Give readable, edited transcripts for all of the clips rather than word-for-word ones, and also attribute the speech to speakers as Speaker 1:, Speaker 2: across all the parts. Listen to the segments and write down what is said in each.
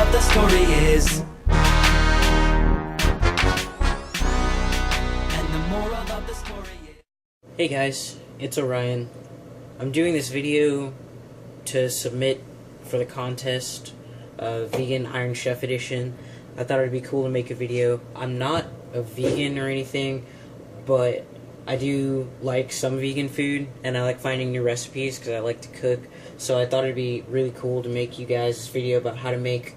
Speaker 1: of the story is. And the moral of the story is.
Speaker 2: Hey guys, it's Orion. I'm doing this video to submit for the contest, Vegan Iron Chef Edition. I thought it'd be cool to make a video. I'm not a vegan or anything, but I do like some vegan food, and I like finding new recipes because I like to cook. So I thought it'd be really cool to make you guys this video about how to make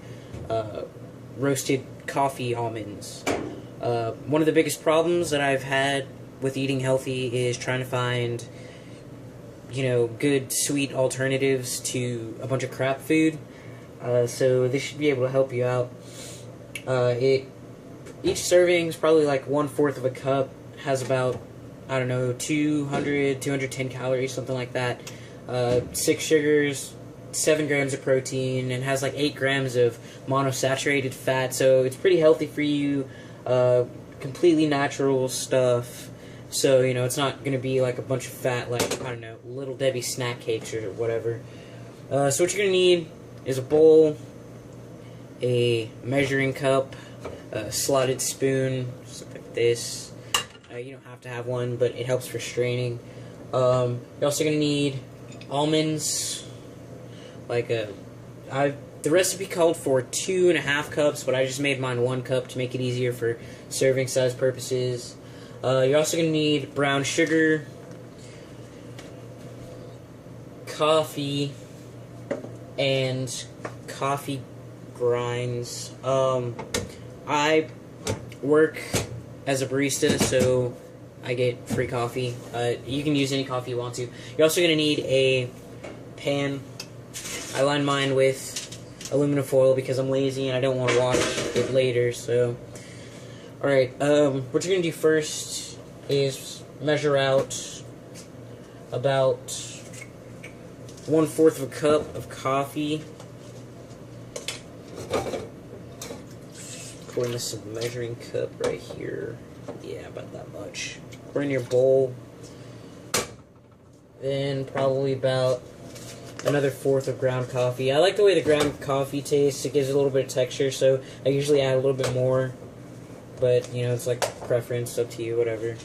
Speaker 2: roasted coffee almonds. One of the biggest problems that I've had with eating healthy is trying to find, you know, good sweet alternatives to a bunch of crap food. So this should be able to help you out. Each serving is probably like 1/4 of a cup, has about, I don't know, 210 calories, something like that. 6 sugars, 7 grams of protein, and has like 8 grams of monosaturated fat, so it's pretty healthy for you. Completely natural stuff, so, you know, it's not going to be like a bunch of fat, like, I don't know, Little Debbie snack cakes or whatever. So what you're going to need is a bowl, a measuring cup, a slotted spoon, something like this. You don't have to have one, but it helps for straining. You're also going to need almonds. The recipe called for 2.5 cups, but I just made mine 1 cup to make it easier for serving size purposes. You're also going to need brown sugar, coffee, and coffee grinds. I work as a barista, so I get free coffee. You can use any coffee you want to. You're also going to need a pan. I line mine with aluminum foil because I'm lazy and I don't want to wash it later. So, alright, what you're going to do first is measure out about 1/4 of a cup of coffee. Pour in this measuring cup right here. Yeah, about that much. Pour in your bowl. Then probably about another 1/4 of ground coffee. I like the way the ground coffee tastes. It gives it a little bit of texture, so I usually add a little bit more. But, you know, it's like preference, up to you, whatever.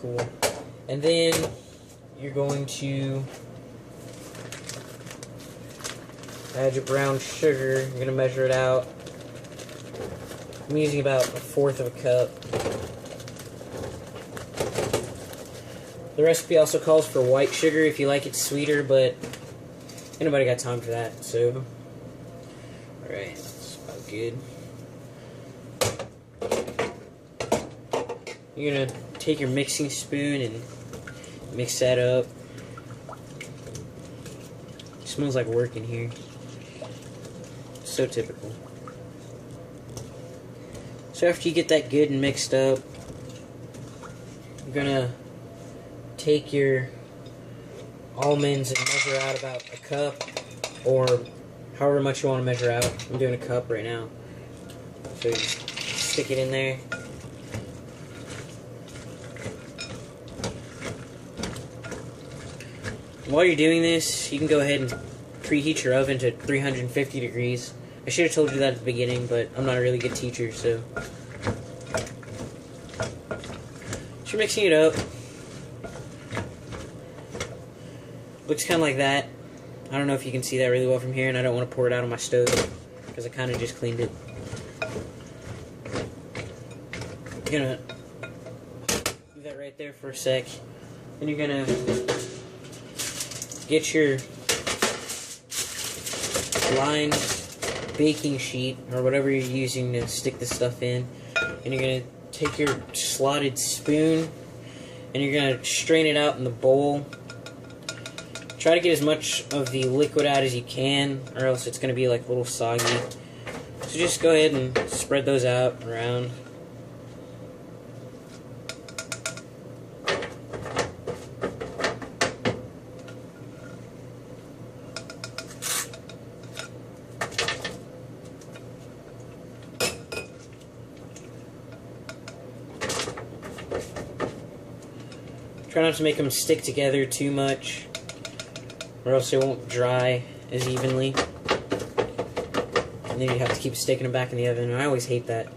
Speaker 2: Cool. And then you're going to add your brown sugar. You're going to measure it out. I'm using about 1/4 of a cup. The recipe also calls for white sugar if you like it sweeter, but ain't nobody got time for that, so. Alright, that's about good. You're going to take your mixing spoon and mix that up. It smells like work in here. So typical. So after you get that good and mixed up, you're gonna take your almonds and measure out about a cup, or however much you want to measure out. I'm doing a cup right now. So you just stick it in there. While you're doing this, you can go ahead and preheat your oven to 350 degrees. I should have told you that at the beginning, but I'm not a really good teacher, so. So you're mixing it up. Looks kind of like that. I don't know if you can see that really well from here, and I don't want to pour it out on my stove, because I kind of just cleaned it. You're gonna do that right there for a sec. Then you're gonna get your lined baking sheet, or whatever you're using to stick this stuff in, and you're going to take your slotted spoon, and you're going to strain it out in the bowl. Try to get as much of the liquid out as you can, or else it's going to be like a little soggy. So just go ahead and spread those out around. Try not to make them stick together too much. or else it won't dry as evenly. And then you have to keep sticking them back in the oven, and I always hate that.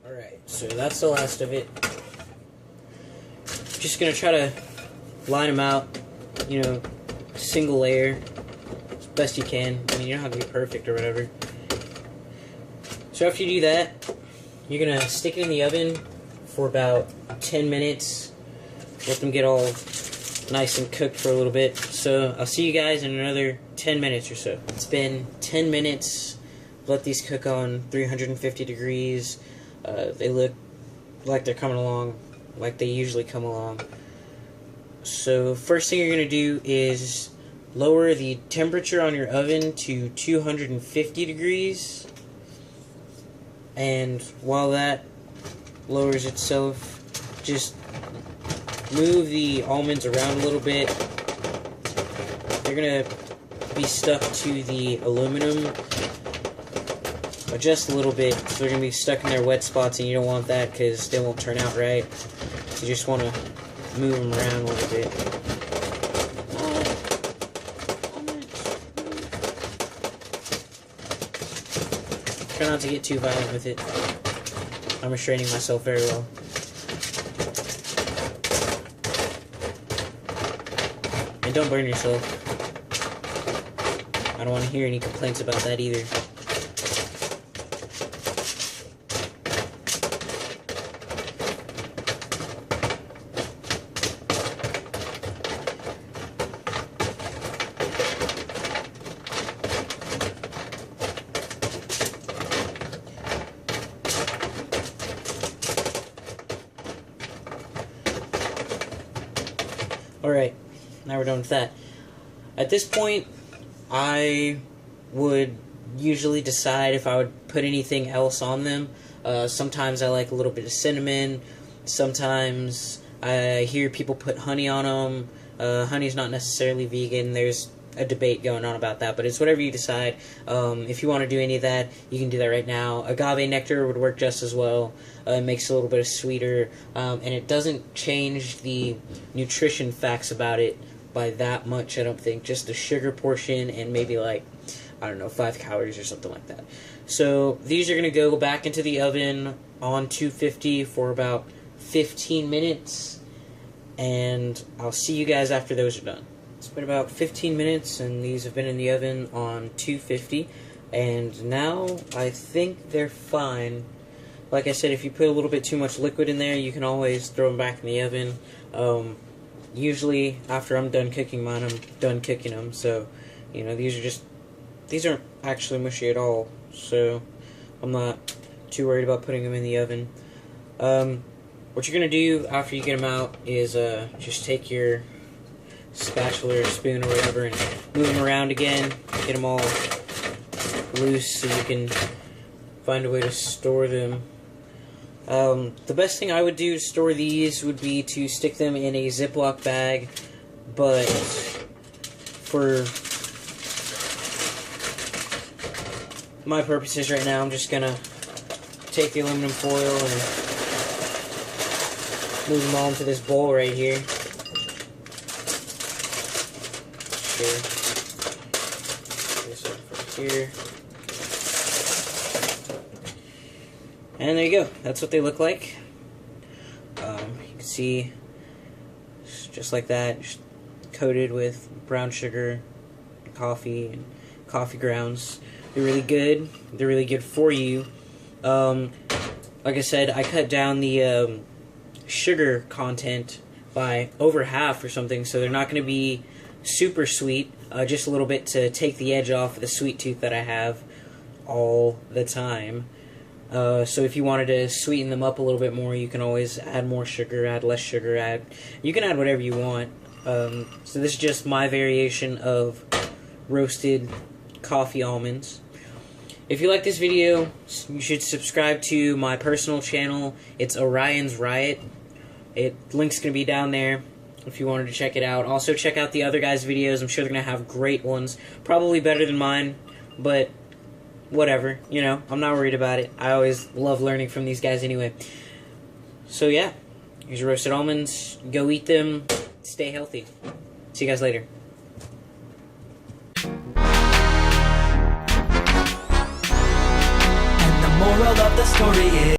Speaker 2: Alright, so that's the last of it. Just gonna try to line them out, you know, single layer as best you can. I mean, you don't have to be perfect or whatever. So after you do that, you're gonna stick it in the oven for about 10 minutes. Let them get all nice and cooked for a little bit. So I'll see you guys in another 10 minutes or so. It's been 10 minutes. Let these cook on 350 degrees. They look like they're coming along like they usually come along. So first thing you're going to do is lower the temperature on your oven to 250 degrees. And while that lowers itself, just move the almonds around a little bit. They're going to be stuck to the aluminum just a little bit, so they're going to be stuck in their wet spots, and you don't want that because they won't turn out right. You just want to move them around a little bit. Try not to get too violent with it. I'm restraining myself very well. And don't burn yourself. I don't want to hear any complaints about that either. Alright, now we're done with that. At this point, I would usually decide if I would put anything else on them. Sometimes I like a little bit of cinnamon. Sometimes I hear people put honey on them. Honey's not necessarily vegan. There's a debate going on about that, but it's whatever you decide. If you want to do any of that, you can do that right now. Agave nectar would work just as well. It makes it a little bit sweeter, and it doesn't change the nutrition facts about it by that much, I don't think. Just the sugar portion and maybe like, I don't know, 5 calories or something like that. So these are going to go back into the oven on 250 for about 15 minutes, and I'll see you guys after those are done. It's been about 15 minutes, and these have been in the oven on 250, and now I think they're fine. Like I said, if you put a little bit too much liquid in there, you can always throw them back in the oven. Usually, after I'm done cooking mine, I'm done cooking them, so, you know, these aren't actually mushy at all, so I'm not too worried about putting them in the oven. What you're going to do after you get them out is just take your spatula or spoon or whatever and move them around again, get them all loose so you can find a way to store them. The best thing I would do to store these would be to stick them in a Ziploc bag, but for my purposes right now, I'm just gonna take the aluminum foil and move them all into this bowl right here. Sure. This over here. And there you go. That's what they look like. You can see, just like that, just coated with brown sugar, coffee, and coffee grounds. They're really good. They're really good for you. Like I said, I cut down the sugar content by over half or something, so they're not going to be super sweet. Just a little bit to take the edge off of the sweet tooth that I have all the time. So if you wanted to sweeten them up a little bit more, you can always add more sugar, add less sugar, you can add whatever you want. So this is just my variation of roasted coffee almonds. If you like this video, you should subscribe to my personal channel. It's Orion's Riot. Link's going to be down there if you wanted to check it out. Also, check out the other guys' videos. I'm sure they're going to have great ones. Probably better than mine, but whatever. You know, I'm not worried about it. I always love learning from these guys anyway. So, yeah. Here's your roasted almonds. Go eat them. Stay healthy. See you guys later.
Speaker 1: And the moral of the story is